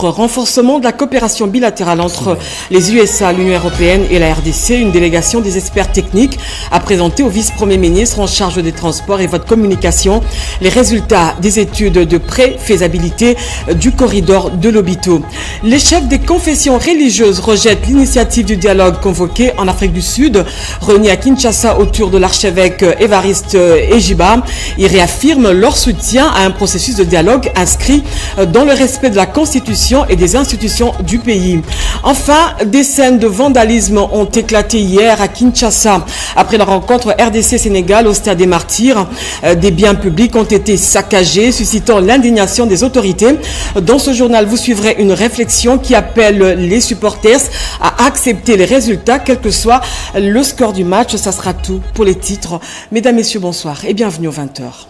ministre. Renforcement de la coopération bilatérale entre les USA, l'Union européenne et la RDC. Une délégation des experts techniques a présenté au vice-premier ministre en charge des transports et votre communication les résultats des études de pré-faisabilité du corridor de Lobito. Les chefs des confessions religieuses rejettent l'initiative du dialogue convoqué en Afrique du Sud, réunis à Kinshasa autour de l'archevêque Évariste Ejiba. Ils réaffirment leur soutien à un processus de dialogue inscrit dans le respect de la Constitution et des institutions du pays. Enfin, des scènes de vandalisme ont éclaté hier à Kinshasa. Après la rencontre RDC-Sénégal au Stade des Martyrs, des biens publics ont été saccagés, suscitant l'indignation des autorités. Dans ce journal, vous suivrez une réflexion qui appelle les supporters à accepter les résultats, quel que soit le score du match. Ça sera tout pour les titres. Mesdames, Messieurs, bonsoir et bienvenue aux 20h.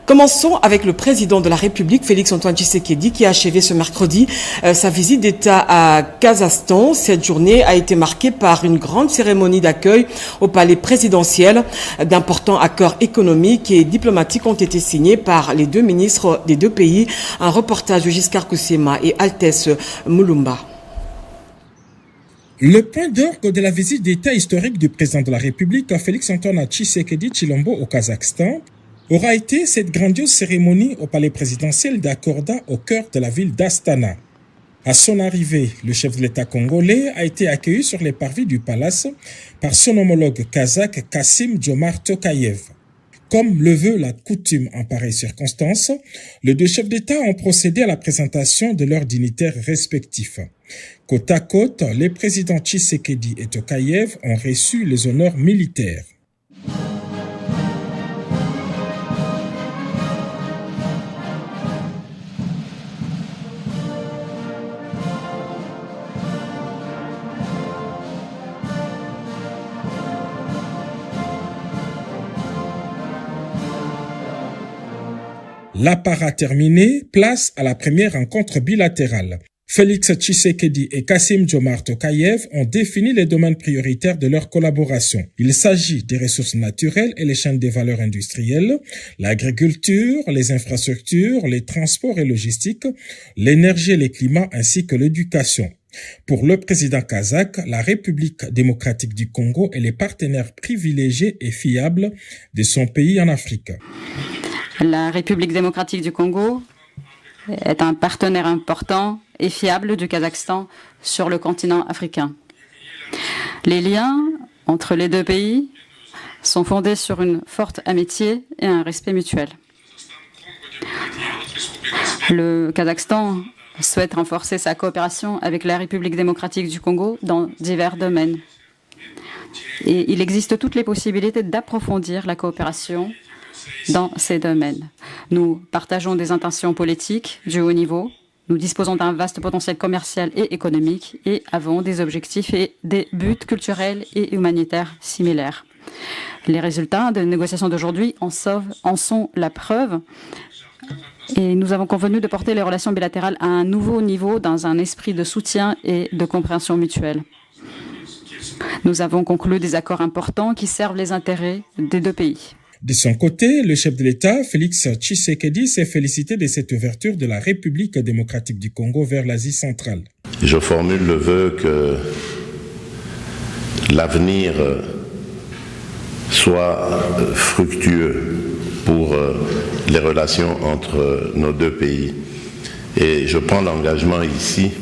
Commençons avec le président de la République, Félix-Antoine Tshisekedi, qui a achevé ce mercredi sa visite d'État à Kazakhstan. Cette journée a été marquée par une grande cérémonie d'accueil au palais présidentiel. D'importants accords économiques et diplomatiques ont été signés par les deux ministres des deux pays. Un reportage de Giscard Koussema et Altesse Moulumba. Le point d'orgue de la visite d'État historique du président de la République, Félix-Antoine Tshisekedi Tshilombo au Kazakhstan, aura été cette grandiose cérémonie au palais présidentiel d'Akorda au cœur de la ville d'Astana. À son arrivée, le chef de l'État congolais a été accueilli sur les parvis du palace par son homologue kazakh Kassym-Jomart Tokayev. Comme le veut la coutume en pareille circonstance, les deux chefs d'État ont procédé à la présentation de leurs dignitaires respectifs. Côte à côte, les présidents Tshisekedi et Tokayev ont reçu les honneurs militaires. L'apparat terminé, place à la première rencontre bilatérale. Félix Tshisekedi et Kassym-Jomart Tokayev ont défini les domaines prioritaires de leur collaboration. Il s'agit des ressources naturelles et les chaînes des valeurs industrielles, l'agriculture, les infrastructures, les transports et logistiques, l'énergie et les climats ainsi que l'éducation. Pour le président kazakh, la République démocratique du Congo est les partenaires privilégiés et fiables de son pays en Afrique. La République démocratique du Congo est un partenaire important et fiable du Kazakhstan sur le continent africain. Les liens entre les deux pays sont fondés sur une forte amitié et un respect mutuel. Le Kazakhstan souhaite renforcer sa coopération avec la République démocratique du Congo dans divers domaines. Et il existe toutes les possibilités d'approfondir la coopération dans ces domaines. Nous partageons des intentions politiques du haut niveau, nous disposons d'un vaste potentiel commercial et économique et avons des objectifs et des buts culturels et humanitaires similaires. Les résultats des négociations d'aujourd'hui en sont la preuve et nous avons convenu de porter les relations bilatérales à un nouveau niveau dans un esprit de soutien et de compréhension mutuelle. Nous avons conclu des accords importants qui servent les intérêts des deux pays. De son côté, le chef de l'État, Félix Tshisekedi, s'est félicité de cette ouverture de la République démocratique du Congo vers l'Asie centrale. Je formule le vœu que l'avenir soit fructueux pour les relations entre nos deux pays. Et je prends l'engagement ici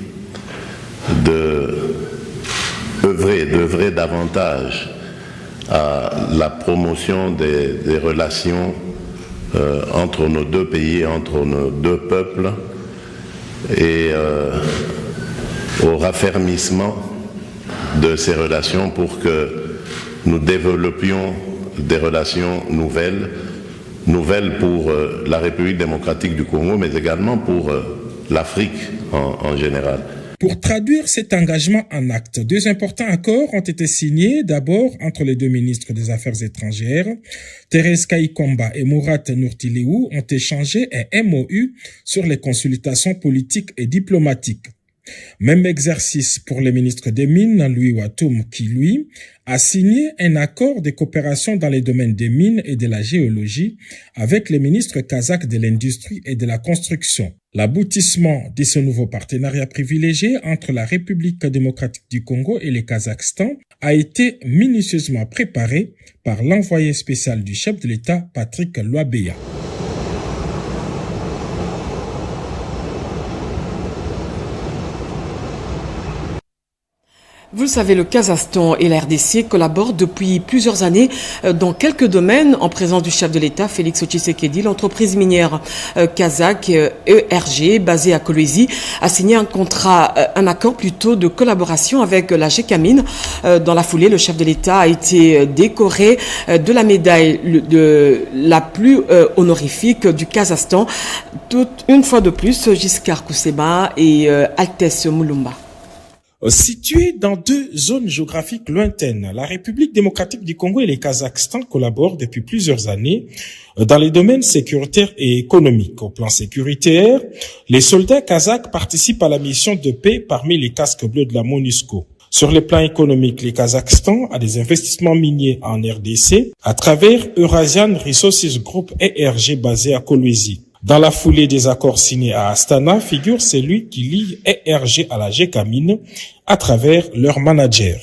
d'œuvrer davantage à la promotion des relations entre nos deux pays, entre nos deux peuples et au raffermissement de ces relations pour que nous développions des relations nouvelles pour la République démocratique du Congo, mais également pour l'Afrique en général. Pour traduire cet engagement en actes, deux importants accords ont été signés, d'abord entre les deux ministres des Affaires étrangères. Thérèse Kaikomba et Murat Nurtiliou ont échangé un MOU sur les consultations politiques et diplomatiques. Même exercice pour le ministre des Mines, Louis Watoum, qui, lui, a signé un accord de coopération dans les domaines des mines et de la géologie avec les ministres kazakhs de l'industrie et de la construction. L'aboutissement de ce nouveau partenariat privilégié entre la République démocratique du Congo et le Kazakhstan a été minutieusement préparé par l'envoyé spécial du chef de l'État, Patrick Loabeya. Vous le savez, le Kazakhstan et la RDC collaborent depuis plusieurs années dans quelques domaines en présence du chef de l'État, Félix Tshisekedi. L'entreprise minière kazakh ERG, basée à Kolwezi, a signé un accord plutôt de collaboration avec la Gécamine. Dans la foulée, le chef de l'État a été décoré de la médaille la plus honorifique du Kazakhstan. Une fois de plus, Giscard Kousseba et Altesse Moulumba. Situés dans deux zones géographiques lointaines, la République démocratique du Congo et le Kazakhstan collaborent depuis plusieurs années dans les domaines sécuritaires et économiques. Au plan sécuritaire, les soldats kazakhs participent à la mission de paix parmi les casques bleus de la MONUSCO. Sur le plan économique, le Kazakhstan a des investissements miniers en RDC à travers Eurasian Resources Group ERG basé à Kolwezi. Dans la foulée des accords signés à Astana figure celui qui lie ERG à la Gécamine à travers leur manager.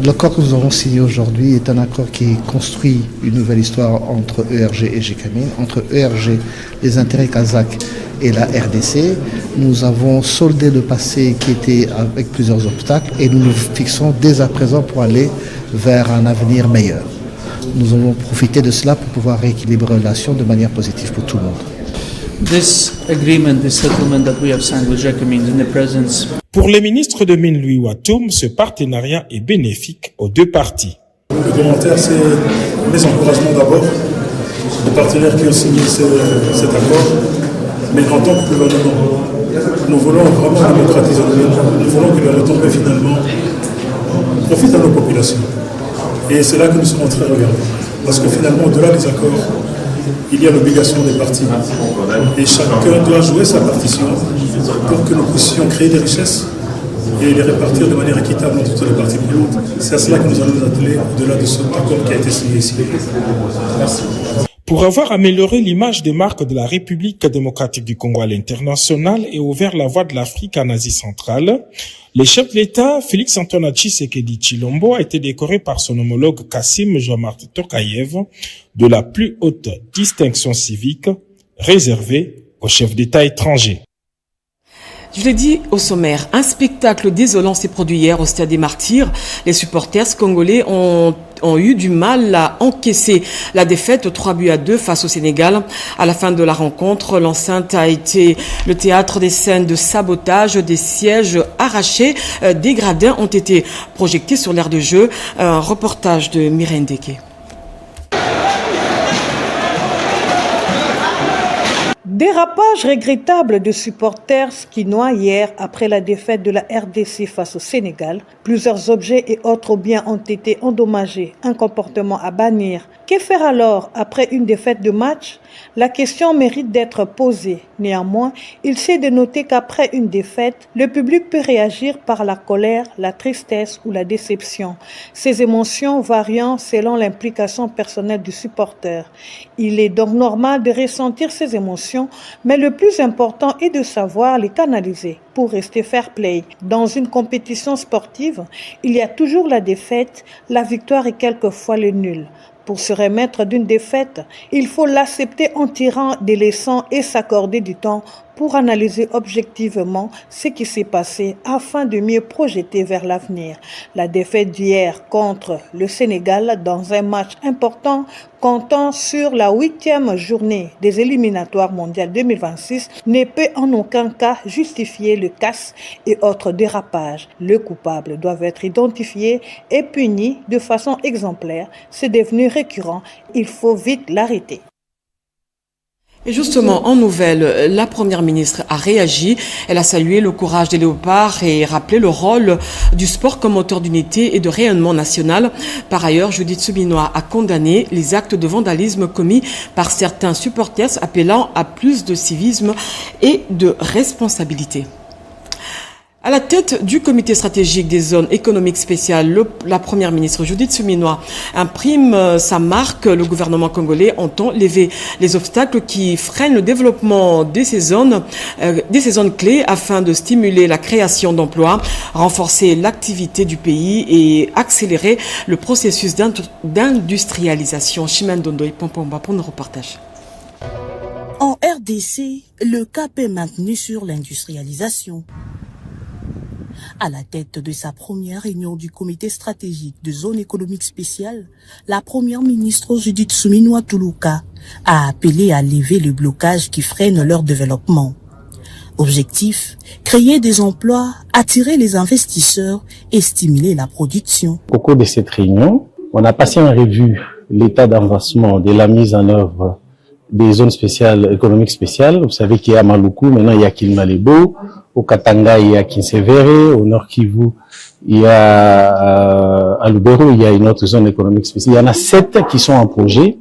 L'accord que nous avons signé aujourd'hui est un accord qui construit une nouvelle histoire entre ERG et Gécamine, entre ERG, les intérêts kazakhs et la RDC. Nous avons soldé le passé qui était avec plusieurs obstacles et nous nous fixons dès à présent pour aller vers un avenir meilleur. Nous allons profiter de cela pour pouvoir rééquilibrer les relations de manière positive pour tout le monde. Pour le ministre de Mines Louis Watoum, ce partenariat est bénéfique aux deux parties. Le commentaire, c'est mes encouragements d'abord, les partenaires qui ont signé cet accord, mais en tant que gouvernement, nous voulons vraiment démocratiser le monde, nous voulons que les retombées finalement profitent à nos populations. Et c'est là que nous sommes en train de regarder. Parce que finalement, au-delà des accords, il y a l'obligation des parties. Et chacun doit jouer sa partition pour que nous puissions créer des richesses et les répartir de manière équitable entre toutes les parties prenantes. C'est à cela que nous allons nous atteler au-delà de ce accord qui a été signé ici. Merci. Pour avoir amélioré l'image des marques de la République démocratique du Congo à l'international et ouvert la voie de l'Afrique en Asie centrale, le chef de l'État, Félix Antoine Tshisekedi Tshilombo, a été décoré par son homologue Kassim Jomart Tokayev de la plus haute distinction civique réservée aux chefs d'État étrangers. Je l'ai dit au sommaire, un spectacle désolant s'est produit hier au Stade des Martyrs. Les supporters congolais ont eu du mal à encaisser la défaite 3-2 face au Sénégal. À la fin de la rencontre, l'enceinte a été le théâtre des scènes de sabotage, des sièges arrachés, des gradins ont été projetés sur l'aire de jeu. Un reportage de Mireille Ndeke. Dérapage regrettable de supporters kinois hier après la défaite de la RDC face au Sénégal. Plusieurs objets et autres biens ont été endommagés, un comportement à bannir. Que faire alors après une défaite de match? La question mérite d'être posée. Néanmoins, il s'est de noter qu'après une défaite, le public peut réagir par la colère, la tristesse ou la déception. Ces émotions variant selon l'implication personnelle du supporter. Il est donc normal de ressentir ces émotions, mais le plus important est de savoir les canaliser pour rester fair play. Dans une compétition sportive, il y a toujours la défaite, la victoire et quelquefois le nul. Pour se remettre d'une défaite, il faut l'accepter en tirant des leçons et s'accorder du temps pour analyser objectivement ce qui s'est passé afin de mieux projeter vers l'avenir. La défaite d'hier contre le Sénégal dans un match important comptant sur la 8e journée des éliminatoires mondiales 2026 ne peut en aucun cas justifier le casse et autres dérapages. Les coupables doivent être identifiés et punis de façon exemplaire. C'est devenu récurrent, il faut vite l'arrêter. Et justement, en nouvelle, la première ministre a réagi. Elle a salué le courage des léopards et rappelé le rôle du sport comme moteur d'unité et de rayonnement national. Par ailleurs, Judith Subinois a condamné les actes de vandalisme commis par certains supporters, appelant à plus de civisme et de responsabilité. À la tête du comité stratégique des zones économiques spéciales, la première ministre Judith Suminwa imprime sa marque. Le gouvernement congolais entend lever les obstacles qui freinent le développement de ces zones clés afin de stimuler la création d'emplois, renforcer l'activité du pays et accélérer le processus d'industrialisation. Chimène Dondo et Pompomba pour nos reportages. En RDC, le cap est maintenu sur l'industrialisation. À la tête de sa première réunion du comité stratégique de zone économique spéciale, la première ministre Judith Suminwa Tuluka a appelé à lever le blocage qui freine leur développement. Objectif, créer des emplois, attirer les investisseurs et stimuler la production. Au cours de cette réunion, on a passé en revue l'état d'avancement de la mise en œuvre des zones spéciales, économiques spéciales. Vous savez qu'il y a Maluku, maintenant il y a Kilmalebo, au Katanga il y a Kinsevere, au Nord Kivu il y a à Lubero il y a une autre zone économique spéciale. Il y en a 7 qui sont en projet.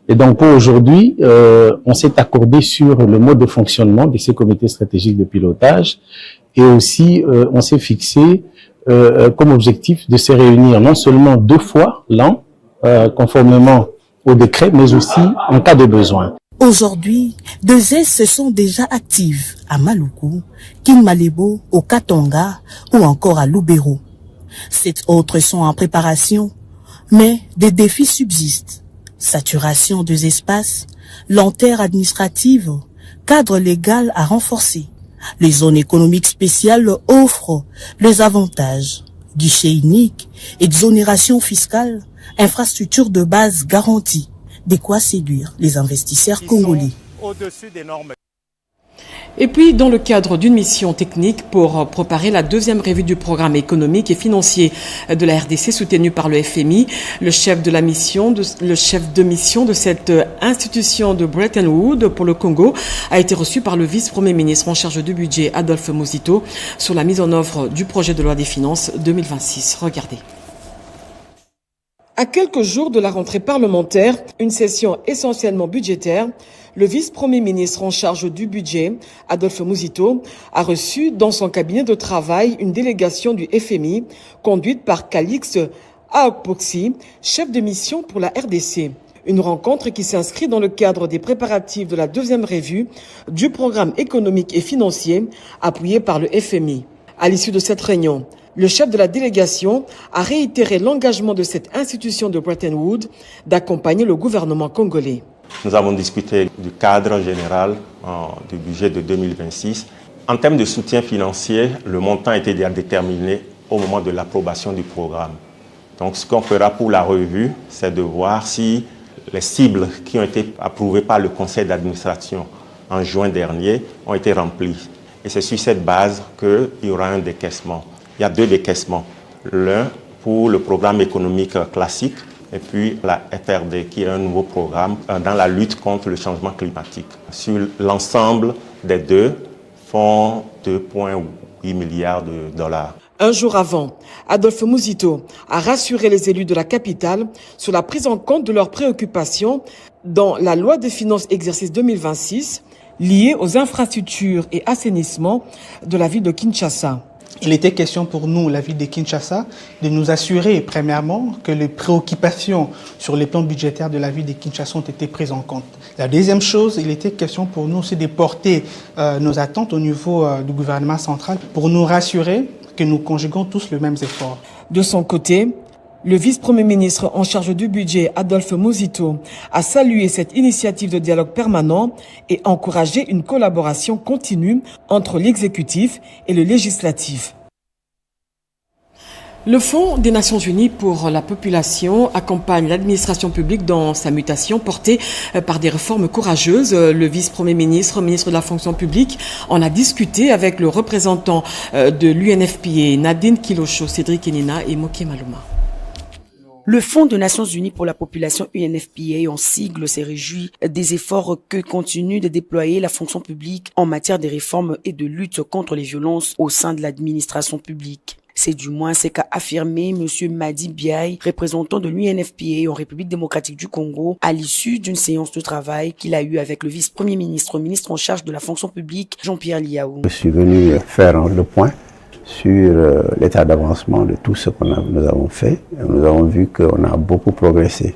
Et donc pour aujourd'hui, on s'est accordé sur le mode de fonctionnement de ces comités stratégiques de pilotage et aussi on s'est fixé comme objectif de se réunir non seulement 2 fois l'an, conformément au décret, mais aussi en cas de besoin. Aujourd'hui, 2 aides se sont déjà actives à Maluku, Kinmalebo, au Katanga ou encore à Lubero. 7 autres sont en préparation, mais des défis subsistent. Saturation des espaces, lenteur administrative, cadre légal à renforcer. Les zones économiques spéciales offrent les avantages, guichet unique, exonération fiscale, infrastructure de base garantie. De quoi séduire les investisseurs congolais. Au-dessus des normes. Et puis, dans le cadre d'une mission technique pour préparer la 2e revue du programme économique et financier de la RDC soutenu par le FMI, le chef de mission de cette institution de Bretton Woods pour le Congo a été reçu par le vice-premier ministre en charge du budget, Adolphe Muzito, sur la mise en œuvre du projet de loi des finances 2026. Regardez. À quelques jours de la rentrée parlementaire, une session essentiellement budgétaire, le vice-premier ministre en charge du budget, Adolphe Muzito, a reçu dans son cabinet de travail une délégation du FMI conduite par Calix Aokpoksi, chef de mission pour la RDC. Une rencontre qui s'inscrit dans le cadre des préparatifs de la 2e revue du programme économique et financier appuyé par le FMI. À l'issue de cette réunion, le chef de la délégation a réitéré l'engagement de cette institution de Bretton Woods d'accompagner le gouvernement congolais. Nous avons discuté du cadre général du budget de 2026. En termes de soutien financier, le montant était déjà déterminé au moment de l'approbation du programme. Donc ce qu'on fera pour la revue, c'est de voir si les cibles qui ont été approuvées par le conseil d'administration en juin dernier ont été remplies. Et c'est sur cette base qu'il y aura un décaissement. Il y a 2 décaissements. L'un pour le programme économique classique et puis la FRD qui est un nouveau programme dans la lutte contre le changement climatique. Sur l'ensemble des 2, font 2,8 milliards de dollars. Un jour avant, Adolphe Muzito a rassuré les élus de la capitale sur la prise en compte de leurs préoccupations dans la loi des finances exercice 2026 liée aux infrastructures et assainissement de la ville de Kinshasa. Il était question pour nous, la ville de Kinshasa, de nous assurer, premièrement, que les préoccupations sur les plans budgétaires de la ville de Kinshasa ont été prises en compte. La deuxième chose, il était question pour nous, c'est de porter nos attentes au niveau du gouvernement central pour nous rassurer que nous conjuguons tous les mêmes efforts. De son côté, le vice-premier ministre en charge du budget, Adolphe Muzito, a salué cette initiative de dialogue permanent et encouragé une collaboration continue entre l'exécutif et le législatif. Le Fonds des Nations Unies pour la population accompagne l'administration publique dans sa mutation portée par des réformes courageuses. Le vice-premier ministre, ministre de la fonction publique, en a discuté avec le représentant de l'UNFPA, Nadine Kilosho, Cédric Enina et Moké Maluma. Le Fonds des Nations Unies pour la population UNFPA, en sigle, s'est réjoui des efforts que continue de déployer la fonction publique en matière de réformes et de lutte contre les violences au sein de l'administration publique. C'est du moins ce qu'a affirmé M. Madi Biaye, représentant de l'UNFPA en République démocratique du Congo, à l'issue d'une séance de travail qu'il a eue avec le vice-premier ministre, ministre en charge de la fonction publique, Jean-Pierre Liaou. Je suis venu faire le point sur l'état d'avancement de tout ce que nous avons fait. Nous avons vu qu'on a beaucoup progressé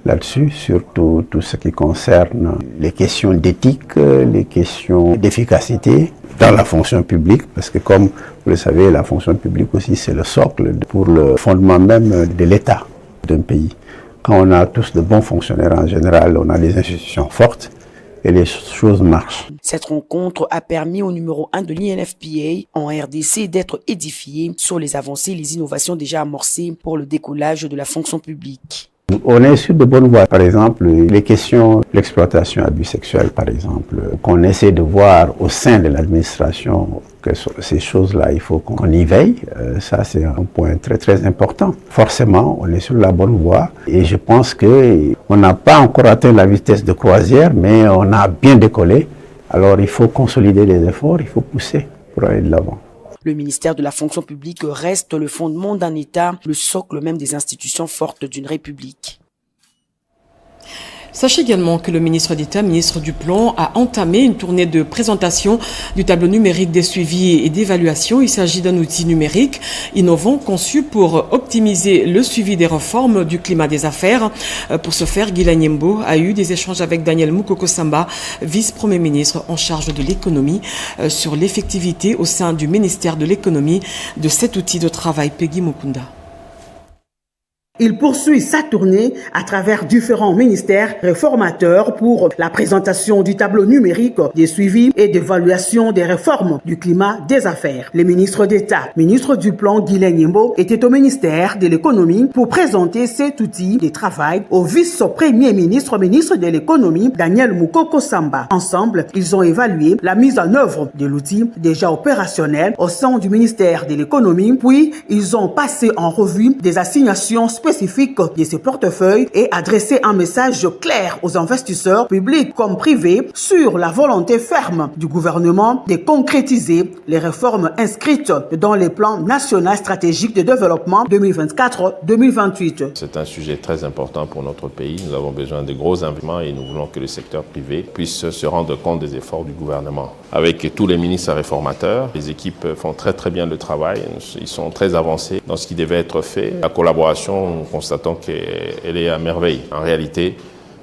là-dessus, surtout tout ce qui concerne les questions d'éthique, les questions d'efficacité dans la fonction publique, parce que comme vous le savez, la fonction publique aussi c'est le socle pour le fondement même de l'État d'un pays. Quand on a tous de bons fonctionnaires en général, on a des institutions fortes et les choses marchent. Cette rencontre a permis au numéro 1 de l'INFPA en RDC d'être édifié sur les avancées et les innovations déjà amorcées pour le décollage de la fonction publique. On est sur de bonnes voies. Par exemple, les questions de l'exploitation abus sexuels, par exemple, qu'on essaie de voir au sein de l'administration, que ces choses-là, il faut qu'on y veille. Ça, c'est un point très, très important. Forcément, on est sur la bonne voie et je pense qu'on n'a pas encore atteint la vitesse de croisière, mais on a bien décollé. Alors, il faut consolider les efforts, il faut pousser pour aller de l'avant. Le ministère de la fonction publique reste le fondement d'un État, le socle même des institutions fortes d'une république. Sachez également que le ministre d'État, ministre du Plan, a entamé une tournée de présentation du tableau numérique des suivis et d'évaluation. Il s'agit d'un outil numérique innovant conçu pour optimiser le suivi des réformes du climat des affaires. Pour ce faire, Guilain Nyembo a eu des échanges avec Daniel Mukoko Samba, vice-premier ministre en charge de l'économie, sur l'effectivité au sein du ministère de l'économie de cet outil de travail. Peggy Mukunda. Il poursuit sa tournée à travers différents ministères réformateurs pour la présentation du tableau numérique des suivis et d'évaluation des réformes du climat des affaires. Le ministre d'État, ministre du Plan Guilain Nyembo, était au ministère de l'économie pour présenter cet outil de travail au vice-premier ministre, ministre de l'économie, Daniel Mukoko Samba. Ensemble, ils ont évalué la mise en œuvre de l'outil déjà opérationnel au sein du ministère de l'économie, puis ils ont passé en revue des assignations spécifique de ces portefeuilles et adresser un message clair aux investisseurs publics comme privés sur la volonté ferme du gouvernement de concrétiser les réformes inscrites dans les plans national stratégiques de développement 2024-2028. C'est un sujet très important pour notre pays. Nous avons besoin de gros investissements et nous voulons que le secteur privé puisse se rendre compte des efforts du gouvernement. Avec tous les ministres réformateurs, les équipes font très bien le travail. Ils sont très avancés dans ce qui devait être fait. La collaboration, nous constatons qu'elle est à merveille. En réalité,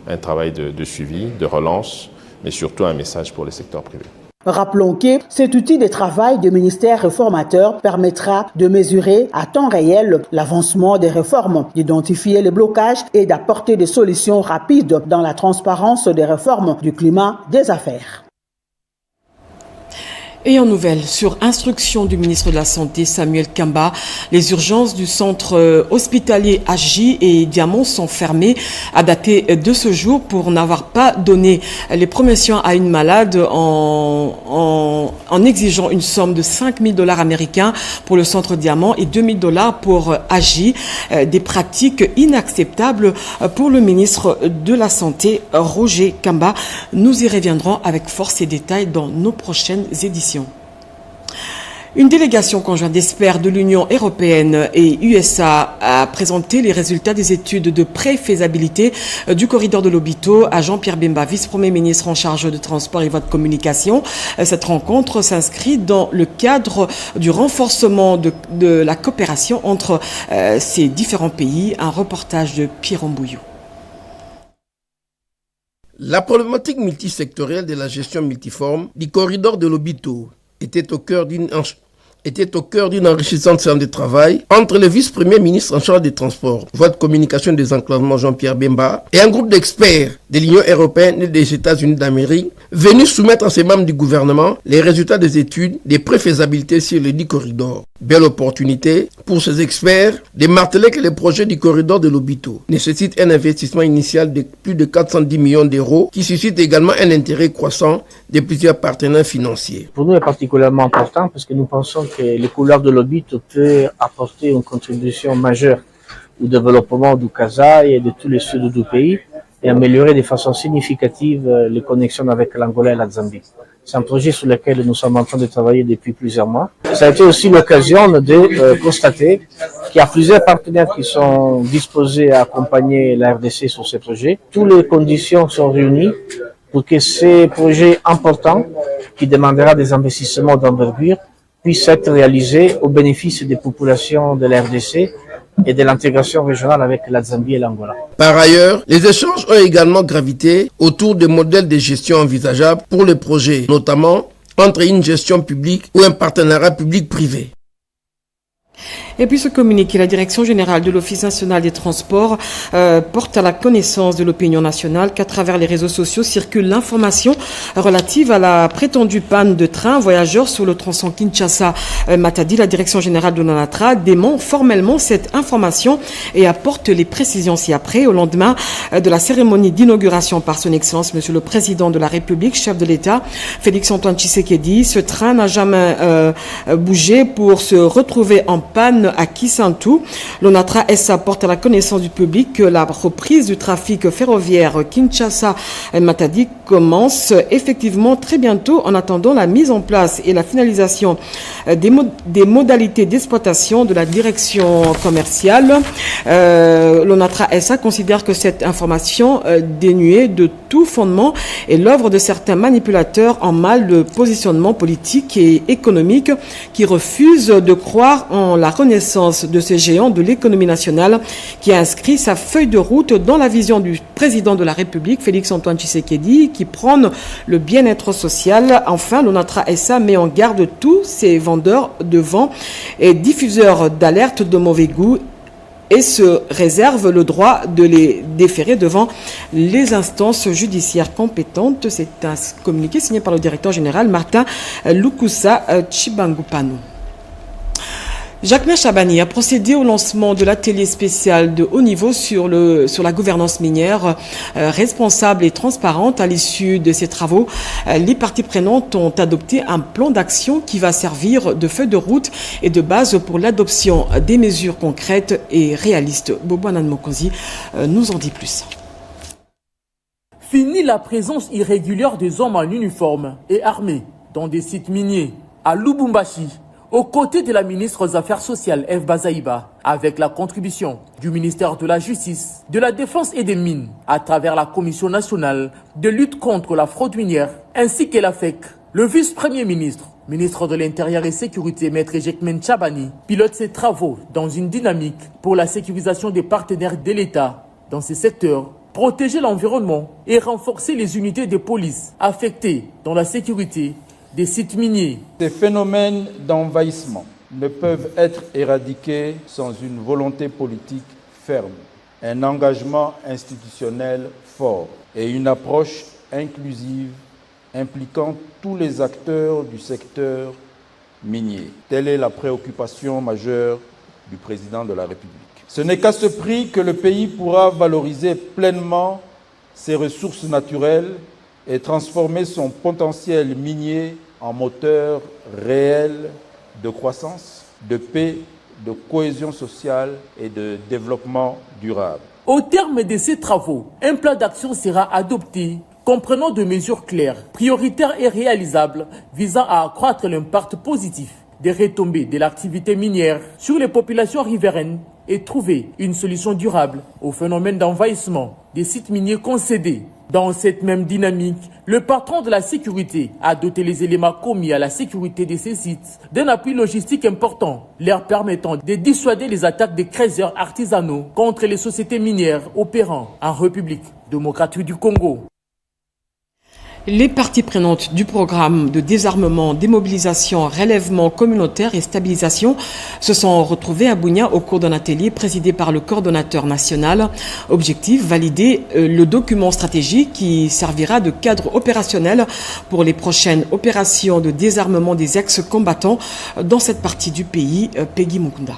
un travail de suivi, de relance, mais surtout un message pour le secteur privé. Rappelons que cet outil de travail du ministère réformateur permettra de mesurer à temps réel l'avancement des réformes, d'identifier les blocages et d'apporter des solutions rapides dans la transparence des réformes du climat des affaires. Et en nouvelle, sur instruction du ministre de la Santé, Samuel Kamba, les urgences du centre hospitalier Agi et Diamant sont fermées à dater de ce jour pour n'avoir pas donné les promotions à une malade en exigeant une somme de $5 000 américains pour le centre Diamant et $2 000 pour Agi. Des pratiques inacceptables pour le ministre de la Santé, Roger Kamba. Nous y reviendrons avec force et détails dans nos prochaines éditions. Une délégation conjointe d'experts de l'Union européenne et USA a présenté les résultats des études de pré-faisabilité du corridor de Lobito à Jean-Pierre Bemba, vice-premier ministre en charge de transport et voies de communication. Cette rencontre s'inscrit dans le cadre du renforcement de la coopération entre ces différents pays. Un reportage de Pierre Mbouillou. La problématique multisectorielle de la gestion multiforme du corridor de Lobito était au cœur d'une enrichissante séance de travail entre le vice-premier ministre en charge des transports, voies de communication et des enclavements Jean-Pierre Bemba et un groupe d'experts de l'Union européenne et des États-Unis d'Amérique venus soumettre à ses membres du gouvernement les résultats des études des préfaisabilités sur les 10 corridors. Belle opportunité pour ces experts de marteler que le projet du corridor de Lobito nécessite un investissement initial de plus de 410 millions d'euros qui suscite également un intérêt croissant de plusieurs partenaires financiers. Pour nous, c'est particulièrement important parce que nous pensons que le couloir de Lobito peut apporter une contribution majeure au développement du Kasaï et de tous les sud du pays et améliorer de façon significative les connexions avec l'Angola et la Zambie. C'est un projet sur lequel nous sommes en train de travailler depuis plusieurs mois. Ça a été aussi l'occasion de constater qu'il y a plusieurs partenaires qui sont disposés à accompagner la RDC sur ces projets. Toutes les conditions sont réunies pour que ces projets importants, qui demandera des investissements d'envergure, puisse être réalisée au bénéfice des populations de la RDC et de l'intégration régionale avec la Zambie et l'Angola. Par ailleurs, les échanges ont également gravité autour des modèles de gestion envisageables pour les projets, notamment entre une gestion publique ou un partenariat public-privé. Et puis ce communiqué, la Direction générale de l'Office national des transports porte à la connaissance de l'opinion nationale qu'à travers les réseaux sociaux circule l'information relative à la prétendue panne de train voyageurs sur le tronçon Kinshasa-Matadi. La Direction générale de l'ONATRA dément formellement cette information et apporte les précisions ci-après. Au lendemain de la cérémonie d'inauguration par son Excellence, Monsieur le Président de la République, chef de l'État, Félix-Antoine Tshisekedi, ce train n'a jamais bougé pour se retrouver en panne à Kisantu. L'ONATRA SA porte à la connaissance du public que la reprise du trafic ferroviaire Kinshasa-Matadi commence effectivement très bientôt en attendant la mise en place et la finalisation des modalités d'exploitation de la direction commerciale. L'ONATRA SA considère que cette information dénuée de tout fondement est l'œuvre de certains manipulateurs en mal de positionnement politique et économique qui refusent de croire en la renaissance de ce géant de l'économie nationale qui a inscrit sa feuille de route dans la vision du président de la République, Félix-Antoine Tshisekedi, qui prône le bien-être social. Enfin, l'ONATRA SA met en garde tous ces vendeurs de vent et diffuseurs d'alerte de mauvais goût et se réserve le droit de les déférer devant les instances judiciaires compétentes. C'est un communiqué signé par le directeur général Martin Lukusa Chibangupano. Jacquemin Chabani a procédé au lancement de l'atelier spécial de haut niveau sur la gouvernance minière responsable et transparente. À l'issue de ces travaux, les parties prenantes ont adopté un plan d'action qui va servir de feuille de route et de base pour l'adoption des mesures concrètes et réalistes. Bobo Anan Mokonzi nous en dit plus. Fini la présence irrégulière des hommes en uniforme et armés dans des sites miniers à Lubumbashi, aux côtés de la ministre des Affaires sociales, Eve Bazaïba, avec la contribution du ministère de la Justice, de la Défense et des Mines, à travers la Commission nationale de lutte contre la fraude minière, ainsi que la FEC. Le vice-premier ministre, ministre de l'Intérieur et Sécurité, Maître Jacquemin Chabani, pilote ses travaux dans une dynamique pour la sécurisation des partenaires de l'État dans ces secteurs, protéger l'environnement et renforcer les unités de police affectées dans la sécurité des sites miniers. Ces phénomènes d'envahissement ne peuvent être éradiqués sans une volonté politique ferme, un engagement institutionnel fort et une approche inclusive impliquant tous les acteurs du secteur minier. Telle est la préoccupation majeure du président de la République. Ce n'est qu'à ce prix que le pays pourra valoriser pleinement ses ressources naturelles et transformer son potentiel minier en moteur réel de croissance, de paix, de cohésion sociale et de développement durable. Au terme de ces travaux, un plan d'action sera adopté comprenant de mesures claires, prioritaires et réalisables visant à accroître l'impact positif des retombées de l'activité minière sur les populations riveraines et trouver une solution durable au phénomène d'envahissement des sites miniers concédés. Dans cette même dynamique, le patron de la sécurité a doté les éléments commis à la sécurité de ces sites d'un appui logistique important, leur permettant de dissuader les attaques des creuseurs artisanaux contre les sociétés minières opérant en République démocratique du Congo. Les parties prenantes du programme de désarmement, démobilisation, relèvement communautaire et stabilisation se sont retrouvées à Bunia au cours d'un atelier présidé par le coordonnateur national. Objectif, valider le document stratégique qui servira de cadre opérationnel pour les prochaines opérations de désarmement des ex-combattants dans cette partie du pays. Peggy Mukunda.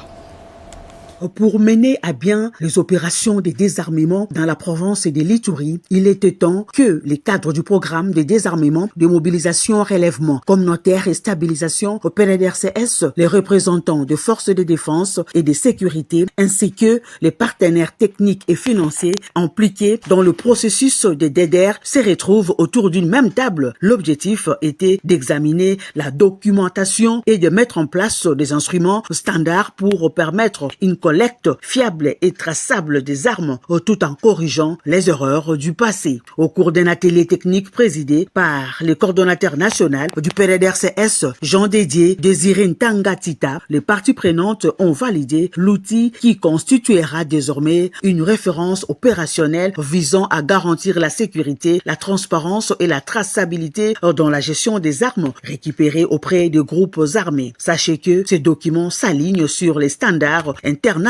Pour mener à bien les opérations de désarmement dans la province de l'Ituri, il était temps que les cadres du programme de désarmement, de mobilisation, relèvement communautaire et stabilisation au PNDRCS, les représentants de forces de défense et de sécurité, ainsi que les partenaires techniques et financiers impliqués dans le processus de DEDER se retrouvent autour d'une même table. L'objectif était d'examiner la documentation et de mettre en place des instruments standards pour permettre une collecte collecte fiable et traçable des armes tout en corrigeant les erreurs du passé. Au cours d'un atelier technique présidé par le coordonnateur national du PRDRCS, Jean Dédier, Désiré Ntangatita, les parties prenantes ont validé l'outil qui constituera désormais une référence opérationnelle visant à garantir la sécurité, la transparence et la traçabilité dans la gestion des armes récupérées auprès des groupes armés. Sachez que ces documents s'alignent sur les standards internationaux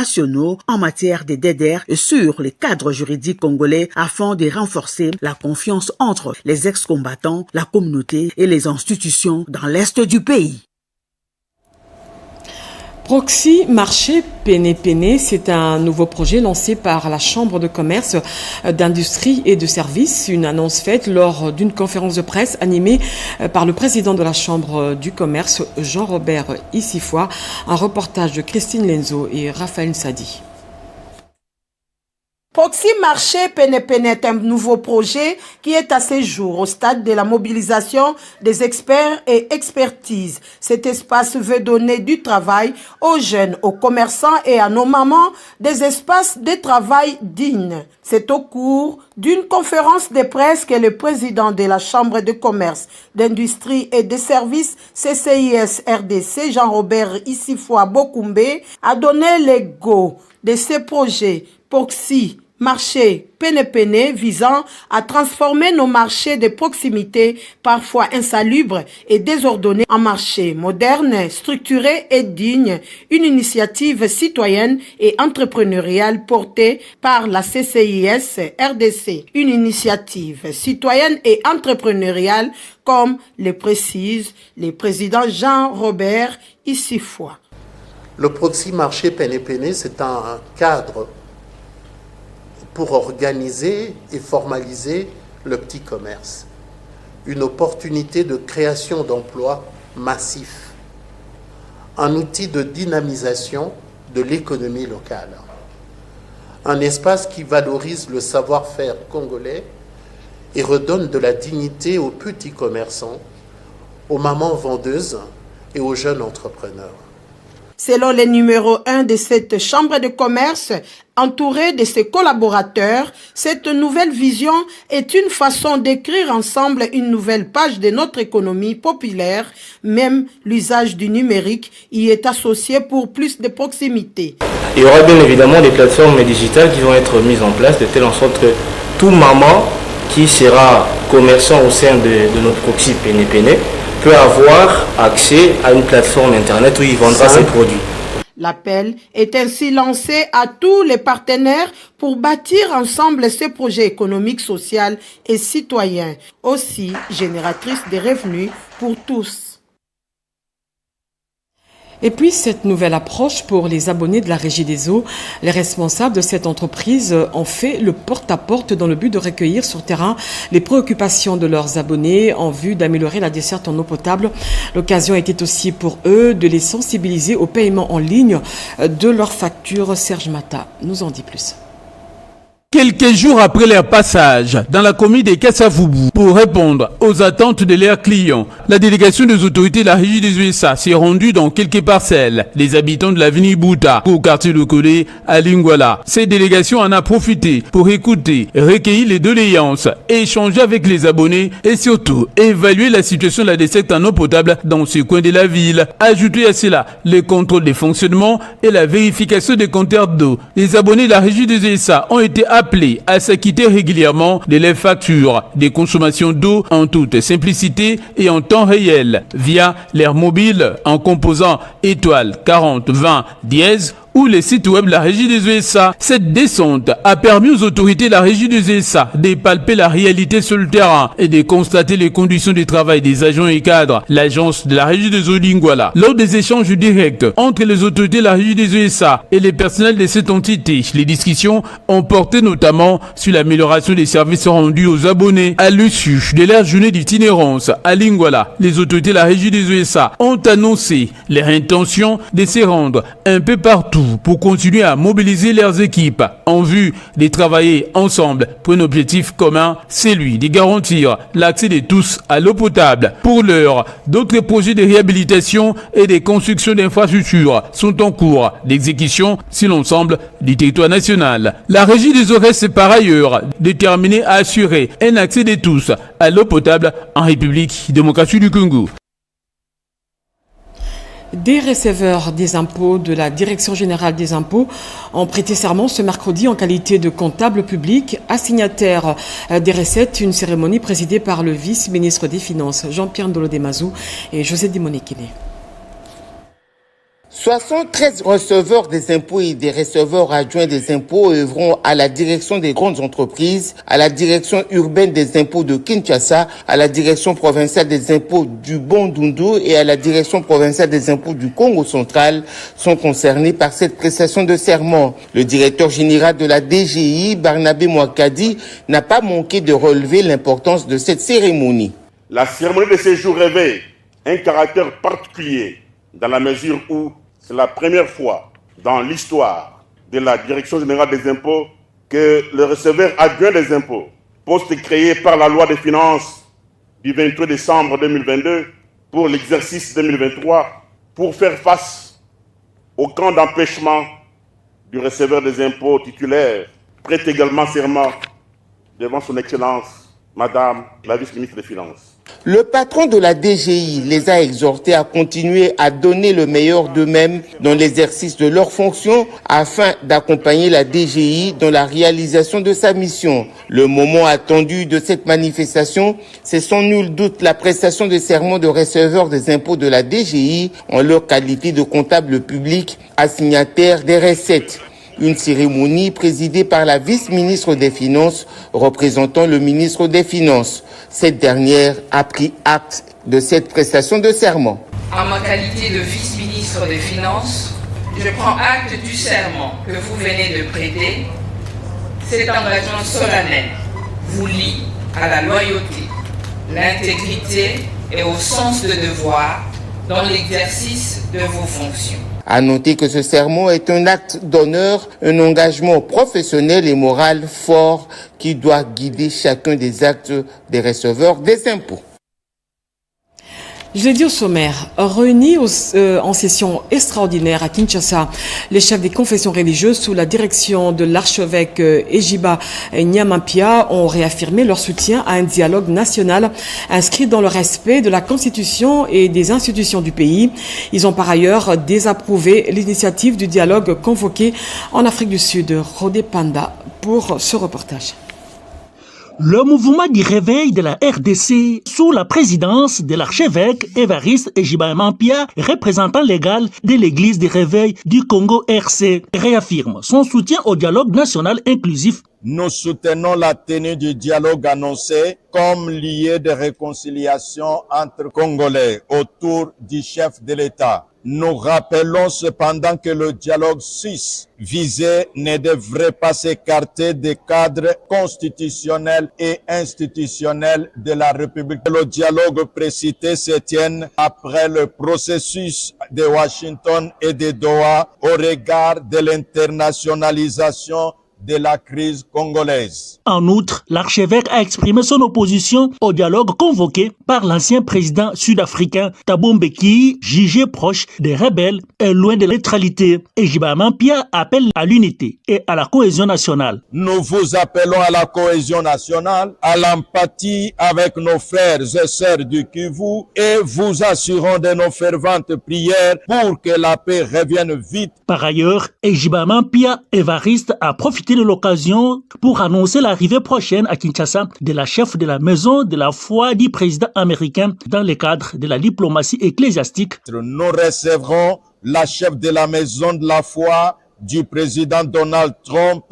en matière de DDR et sur les cadres juridiques congolais afin de renforcer la confiance entre les ex-combattants, la communauté et les institutions dans l'est du pays. Proxy Marché Pene, c'est un nouveau projet lancé par la Chambre de commerce, d'industrie et de services. Une annonce faite lors d'une conférence de presse animée par le président de la Chambre du commerce, Jean-Robert Issifois. Un reportage de Christine Lenzo et Raphaël Sadi. Proxy Marché Pene est un nouveau projet qui est à ce jour au stade de la mobilisation des experts et expertises. Cet espace veut donner du travail aux jeunes, aux commerçants et à nos mamans des espaces de travail dignes. C'est au cours d'une conférence de presse que le président de la Chambre de commerce, d'industrie et de services CCIS RDC, Jean-Robert Issifois Bokoumbe, a donné le go de ce projet Proxy Marché Pene visant à transformer nos marchés de proximité, parfois insalubres et désordonnés, en marchés modernes, structurés et dignes. Une initiative citoyenne et entrepreneuriale portée par la CCIS RDC. Une initiative citoyenne et entrepreneuriale, comme le précise le président Jean-Robert Issifois. Le Proxy Marché Pene, c'est un cadre pour organiser et formaliser le petit commerce. Une opportunité de création d'emplois massifs. Un outil de dynamisation de l'économie locale. Un espace qui valorise le savoir-faire congolais et redonne de la dignité aux petits commerçants, aux mamans vendeuses et aux jeunes entrepreneurs. Selon le numéro 1 de cette chambre de commerce, entouré de ses collaborateurs, cette nouvelle vision est une façon d'écrire ensemble une nouvelle page de notre économie populaire. Même l'usage du numérique y est associé pour plus de proximité. Il y aura bien évidemment des plateformes digitales qui vont être mises en place de telle sorte que tout maman qui sera commerçant au sein de notre Proxy Pene peut avoir accès à une plateforme internet où il vendra ses produits. L'appel est ainsi lancé à tous les partenaires pour bâtir ensemble ces projets économiques, sociaux et citoyens, aussi génératrices de revenus pour tous. Et puis, cette nouvelle approche pour les abonnés de la Régie des eaux, les responsables de cette entreprise ont fait le porte-à-porte dans le but de recueillir sur terrain les préoccupations de leurs abonnés en vue d'améliorer la desserte en eau potable. L'occasion était aussi pour eux de les sensibiliser au paiement en ligne de leurs factures. Serge Mata nous en dit plus. Quelques jours après leur passage dans la commune de Kassavubu pour répondre aux attentes de leurs clients, la délégation des autorités de la Régie des USA s'est rendue dans quelques parcelles des habitants de l'avenue Bouta au quartier de Kodé à Lingwala. Cette délégation en a profité pour écouter, recueillir les doléances, échanger avec les abonnés et surtout évaluer la situation de la desserte en eau potable dans ce coin de la ville. Ajouter à cela le contrôle des fonctionnements et la vérification des compteurs d'eau. Les abonnés de la Régie des USA ont été appelés à s'acquitter régulièrement de leurs factures des consommations d'eau en toute simplicité et en temps réel via leur mobile en composant étoile 40 20 dièse ou les sites web de la Régie des USA. Cette descente a permis aux autorités de la Régie des USA de palper la réalité sur le terrain et de constater les conditions de travail des agents et cadres. L'agence de la Régie des eaux Lingwala, lors des échanges directs entre les autorités de la Régie des USA et les personnels de cette entité, les discussions ont porté notamment sur l'amélioration des services rendus aux abonnés. À l'issue de leur journée d'itinérance à Lingwala, les autorités de la Régie des USA ont annoncé leur intention de se rendre un peu partout tout pour continuer à mobiliser leurs équipes en vue de travailler ensemble pour un objectif commun, c'est lui de garantir l'accès de tous à l'eau potable. Pour l'heure, d'autres projets de réhabilitation et de construction d'infrastructures sont en cours d'exécution sur l'ensemble du territoire national. La régie des eaux reste par ailleurs déterminée à assurer un accès de tous à l'eau potable en République démocratique du Congo. Des receveurs des impôts de la Direction générale des impôts ont prêté serment ce mercredi en qualité de comptable public, assignataire des recettes, une cérémonie présidée par le vice-ministre des Finances Jean-Pierre Ndolo-Demazou et José Dimonekine. 73 receveurs des impôts et des receveurs adjoints des impôts œuvront à la direction des grandes entreprises, à la direction urbaine des impôts de Kinshasa, à la direction provinciale des impôts du Bandundu et à la direction provinciale des impôts du Congo central sont concernés par cette prestation de serment. Le directeur général de la DGI, Barnabé Mouakadi, n'a pas manqué de relever l'importance de cette cérémonie. La cérémonie de ces jours revêt un caractère particulier dans la mesure où c'est la première fois dans l'histoire de la Direction générale des impôts que le receveur adjoint des impôts, poste créé par la loi des finances du 23 décembre 2022 pour l'exercice 2023, pour faire face au camp d'empêchement du receveur des impôts titulaire, prête également serment devant son Excellence, Madame la vice-ministre des Finances. Le patron de la DGI les a exhortés à continuer à donner le meilleur d'eux-mêmes dans l'exercice de leurs fonctions afin d'accompagner la DGI dans la réalisation de sa mission. Le moment attendu de cette manifestation, c'est sans nul doute la prestation de serment de receveurs des impôts de la DGI en leur qualité de comptable public assignataire des recettes. Une cérémonie présidée par la vice-ministre des Finances représentant le ministre des Finances. Cette dernière a pris acte de cette prestation de serment. En ma qualité de vice-ministre des Finances, je prends acte du serment que vous venez de prêter. Cet engagement solennel vous lie à la loyauté, l'intégrité et au sens de devoir dans l'exercice de vos fonctions. À noter que ce serment est un acte d'honneur, un engagement professionnel et moral fort qui doit guider chacun des actes des receveurs des impôts. Je l'ai dit au sommaire, réunis en session extraordinaire à Kinshasa, les chefs des confessions religieuses sous la direction de l'archevêque Ejiba Nyamampia ont réaffirmé leur soutien à un dialogue national inscrit dans le respect de la Constitution et des institutions du pays. Ils ont par ailleurs désapprouvé l'initiative du dialogue convoqué en Afrique du Sud. Rodé Panda pour ce reportage. Le mouvement du réveil de la RDC, sous la présidence de l'archevêque Évariste Ejiba Nyamampia, représentant légal de l'église du réveil du Congo RC, réaffirme son soutien au dialogue national inclusif. Nous soutenons la tenue du dialogue annoncé comme lieu de réconciliation entre Congolais autour du chef de l'État. Nous rappelons cependant que le dialogue suisse visé ne devrait pas s'écarter des cadres constitutionnels et institutionnels de la République. Le dialogue précité se tienne après le processus de Washington et de Doha au regard de l'internationalisation de la crise congolaise. En outre, l'archevêque a exprimé son opposition au dialogue convoqué par l'ancien président sud-africain Thabo Mbeki, jugé proche des rebelles et loin de la neutralité. Ejiba Nyamampia appelle à l'unité et à la cohésion nationale. Nous vous appelons à la cohésion nationale, à l'empathie avec nos frères et sœurs du Kivu et vous assurons de nos ferventes prières pour que la paix revienne vite. Par ailleurs, Ejiba Nyamampia Évariste a profité de l'occasion pour annoncer l'arrivée prochaine à Kinshasa de la chef de la maison de la foi du président américain dans le cadre de la diplomatie ecclésiastique. Nous recevrons la chef de la maison de la foi du président Donald Trump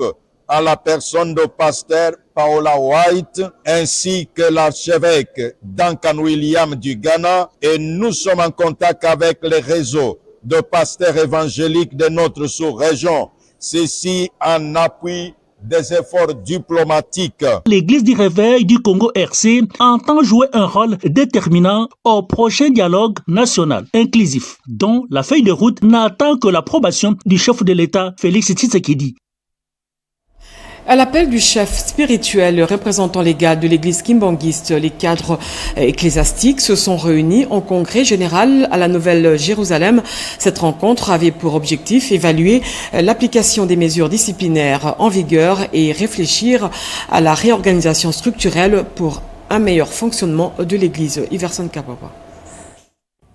à la personne de pasteur Paola White ainsi que l'archevêque Duncan William du Ghana et nous sommes en contact avec les réseaux de pasteurs évangéliques de notre sous-région. Ceci en appui des efforts diplomatiques. L'église du Réveil du Congo RC entend jouer un rôle déterminant au prochain dialogue national inclusif, dont la feuille de route n'attend que l'approbation du chef de l'État, Félix Tshisekedi. À l'appel du chef spirituel représentant légal de l'église kimbanguiste, les cadres ecclésiastiques se sont réunis en congrès général à la Nouvelle-Jérusalem. Cette rencontre avait pour objectif évaluer l'application des mesures disciplinaires en vigueur et réfléchir à la réorganisation structurelle pour un meilleur fonctionnement de l'église. Iverson Kapapa.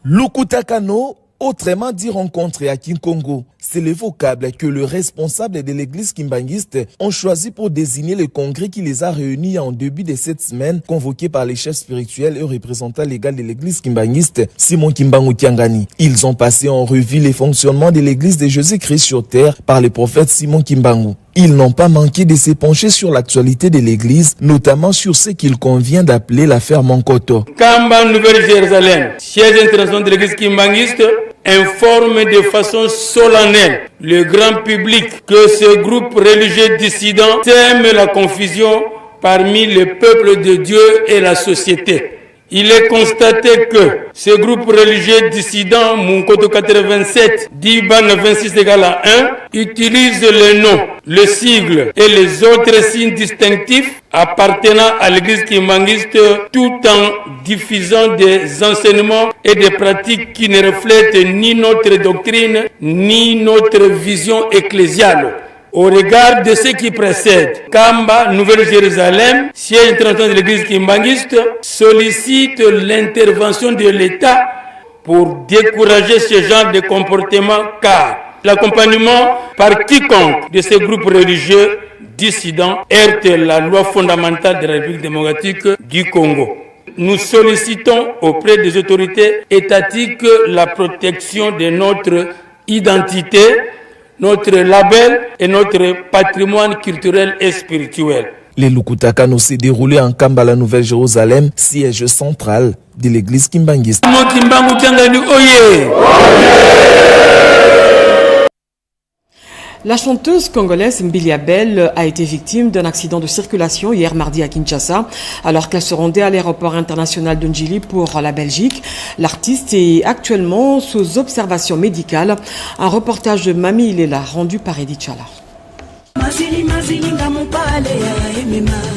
Lukutakano, autrement dit rencontré à Kinkongo, c'est le vocable que le responsable de l'église kimbanguiste ont choisi pour désigner le congrès qui les a réunis en début de cette semaine, convoqué par les chefs spirituels et représentants légaux de l'église kimbanguiste, Simon Kimbangu Tiangani. Ils ont passé en revue les fonctionnements de l'église de Jésus-Christ sur terre par le prophète Simon Kimbangu. Ils n'ont pas manqué de se pencher sur l'actualité de l'église, notamment sur ce qu'il convient d'appeler l'affaire Monkoto. Kamba Nouvelle-Jérusalem, siège international de l'église kimbanguiste, informe de façon solennelle le grand public que ce groupe religieux dissident sème la confusion parmi le peuple de Dieu et la société. Il est constaté que ce groupe religieux dissident, Munkoto 87, dit BAN 26 égale à 1, utilise le nom, le sigle et les autres signes distinctifs appartenant à l'église kimbanguiste tout en diffusant des enseignements et des pratiques qui ne reflètent ni notre doctrine ni notre vision ecclésiale. Au regard de ce qui précède, Kamba, Nouvelle-Jérusalem, siège international de l'église kimbanguiste, sollicite l'intervention de l'État pour décourager ce genre de comportement car l'accompagnement par quiconque de ces groupes religieux dissidents heurte la loi fondamentale de la République démocratique du Congo. Nous sollicitons auprès des autorités étatiques la protection de notre identité, notre label et notre patrimoine culturel et spirituel. Les Lukutakano s'est déroulé en Kamba, la Nouvelle-Jérusalem, siège central de l'église kimbanguiste. La chanteuse congolaise Mbili Abel a été victime d'un accident de circulation hier mardi à Kinshasa, alors qu'elle se rendait à l'aéroport international de Njili pour la Belgique. L'artiste est actuellement sous observation médicale. Un reportage de Mami Ilela rendu par Edith Chala.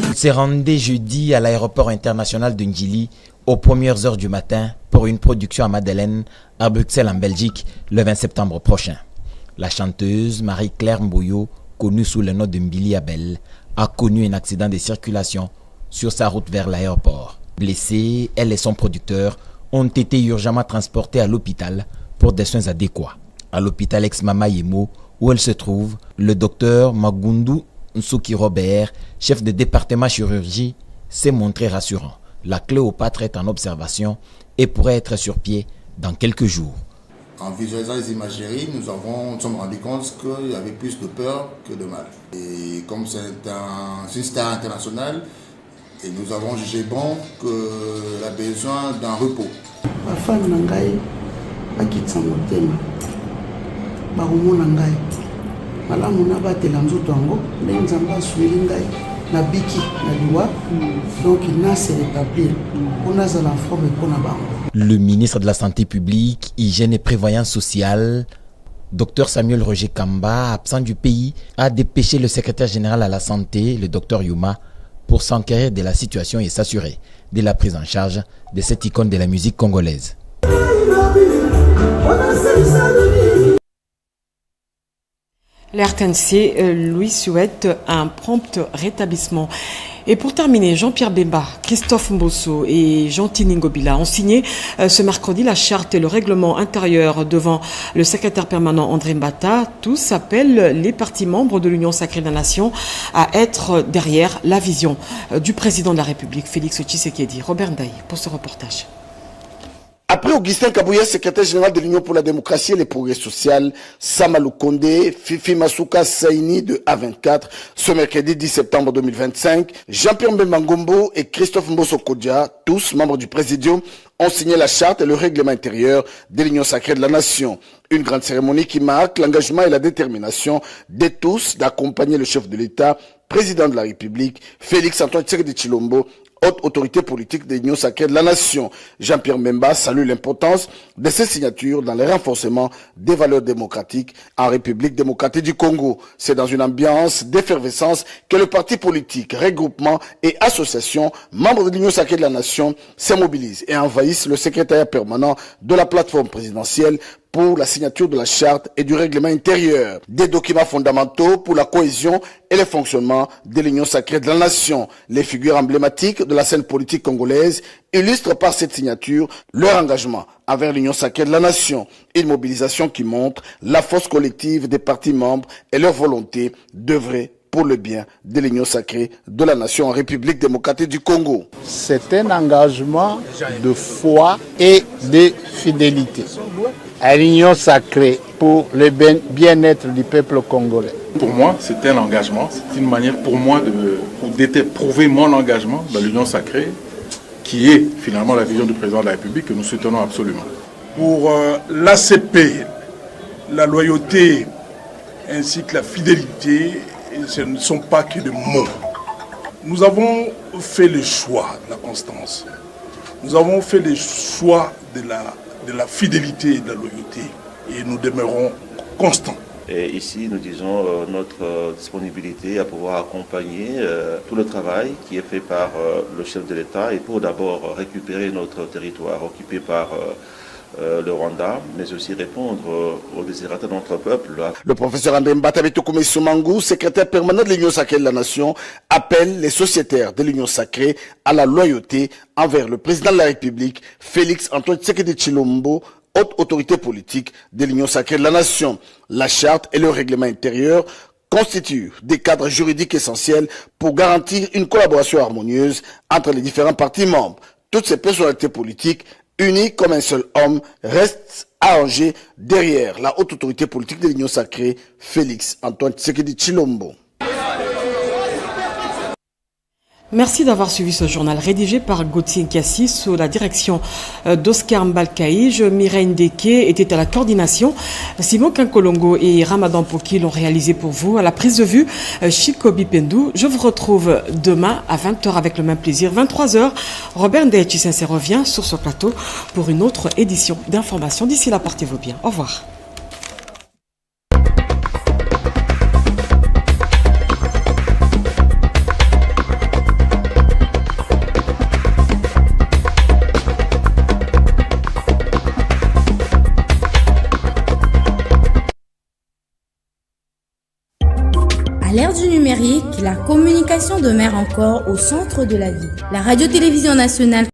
Il s'est rendu jeudi à l'aéroport international de Njili aux premières heures du matin pour une production à Madeleine à Bruxelles en Belgique le 20 septembre prochain. La chanteuse Marie-Claire Mboyo, connue sous le nom de Mbili Abel, a connu un accident de circulation sur sa route vers l'aéroport. Blessée, elle et son producteur ont été urgemment transportés à l'hôpital pour des soins adéquats. À l'hôpital ex-Mama Yemo, où elle se trouve, le docteur Magundu Nsuki Robert, chef de département chirurgie, s'est montré rassurant. La Cléopâtre est en observation et pourrait être sur pied dans quelques jours. En visualisant les imageries, nous sommes rendus compte qu'il y avait plus de peur que de mal. Et comme c'est une star internationale, et nous avons jugé bon qu'elle a besoin d'un repos. Le ministre de la Santé publique, Hygiène et Prévoyance sociale, Dr Samuel Roger Kamba, absent du pays, a dépêché le secrétaire général à la santé, le Dr Yuma, pour s'enquérir de la situation et s'assurer de la prise en charge de cette icône de la musique congolaise. L'RTNC lui souhaite un prompt rétablissement. Et pour terminer, Jean-Pierre Bemba, Christophe Mbosso et Jean-Tini Ngobila ont signé ce mercredi la charte et le règlement intérieur devant le secrétaire permanent André Mbata. Tous appellent les partis membres de l'Union sacrée de la Nation à être derrière la vision du président de la République, Félix Tshisekedi. Robert Ndaï pour ce reportage. Après Augustin Kabouya, secrétaire général de l'Union pour la démocratie et le progrès social, Samalou Kondé, Fifi Masuka Saini de A24, ce mercredi 10 septembre 2025, Jean-Pierre Mbemangombo et Christophe Mbosso Kodja, tous membres du Présidium, ont signé la charte et le règlement intérieur de l'Union sacrée de la Nation. Une grande cérémonie qui marque l'engagement et la détermination de tous d'accompagner le chef de l'État président de la République, Félix Antoine Tshisekedi Tshilombo, haute autorité politique de l'Union sacrée de la nation. Jean-Pierre Mbemba salue l'importance de ces signatures dans le renforcement des valeurs démocratiques en République démocratique du Congo. C'est dans une ambiance d'effervescence que le parti politique, regroupement et association membres de l'Union sacrée de la nation se mobilisent et envahissent le secrétariat permanent de la plateforme présidentielle pour la signature de la charte et du règlement intérieur, des documents fondamentaux pour la cohésion et le fonctionnement de l'Union sacrée de la nation. Les figures emblématiques de la scène politique congolaise illustrent par cette signature leur engagement envers l'Union sacrée de la nation. Une mobilisation qui montre la force collective des partis membres et leur volonté d'œuvrer pour le bien de l'Union sacrée de la nation en République démocratique du Congo. C'est un engagement de foi et de fidélité à l'Union sacrée pour le bien-être du peuple congolais. Pour moi, c'est un engagement, c'est une manière pour moi de prouver mon engagement dans l'Union sacrée, qui est finalement la vision du président de la République que nous soutenons absolument. Pour l'ACP, la loyauté ainsi que la fidélité, ce ne sont pas que des mots. Nous avons fait le choix de la constance. Nous avons fait le choix de la fidélité et de la loyauté. Et nous demeurons constants. Et ici, nous disons notre disponibilité à pouvoir accompagner tout le travail qui est fait par le chef de l'État et pour d'abord récupérer notre territoire occupé par le Rwanda, mais aussi répondre aux désirata de notre peuple. Le professeur André Mbatabe Soumangu, secrétaire permanent de l'Union sacrée de la nation, appelle les sociétaires de l'Union sacrée à la loyauté envers le président de la République, Félix Antoine Tshisekedi Tshilombo, haute autorité politique de l'Union sacrée de la nation. La charte et le règlement intérieur constituent des cadres juridiques essentiels pour garantir une collaboration harmonieuse entre les différents partis membres. Toutes ces personnalités politiques unis comme un seul homme, restent arrangés derrière la haute autorité politique de l'Union sacrée, Félix Antoine Tshisekedi Tshilombo. Merci d'avoir suivi ce journal rédigé par Gauthier Kiassi sous la direction d'Oscar Mbalkaïj. Mireille Ndeke était à la coordination. Simon Kankolongo et Ramadan Poki l'ont réalisé pour vous. À la prise de vue, Chico Bipendou. Je vous retrouve demain à 20h avec le même plaisir. 23h, Robert Ndeyetchisensé revient sur ce plateau pour une autre édition d'information. D'ici là, portez-vous bien. Au revoir. À l'ère du numérique, la communication demeure encore au centre de la vie. La radio-télévision nationale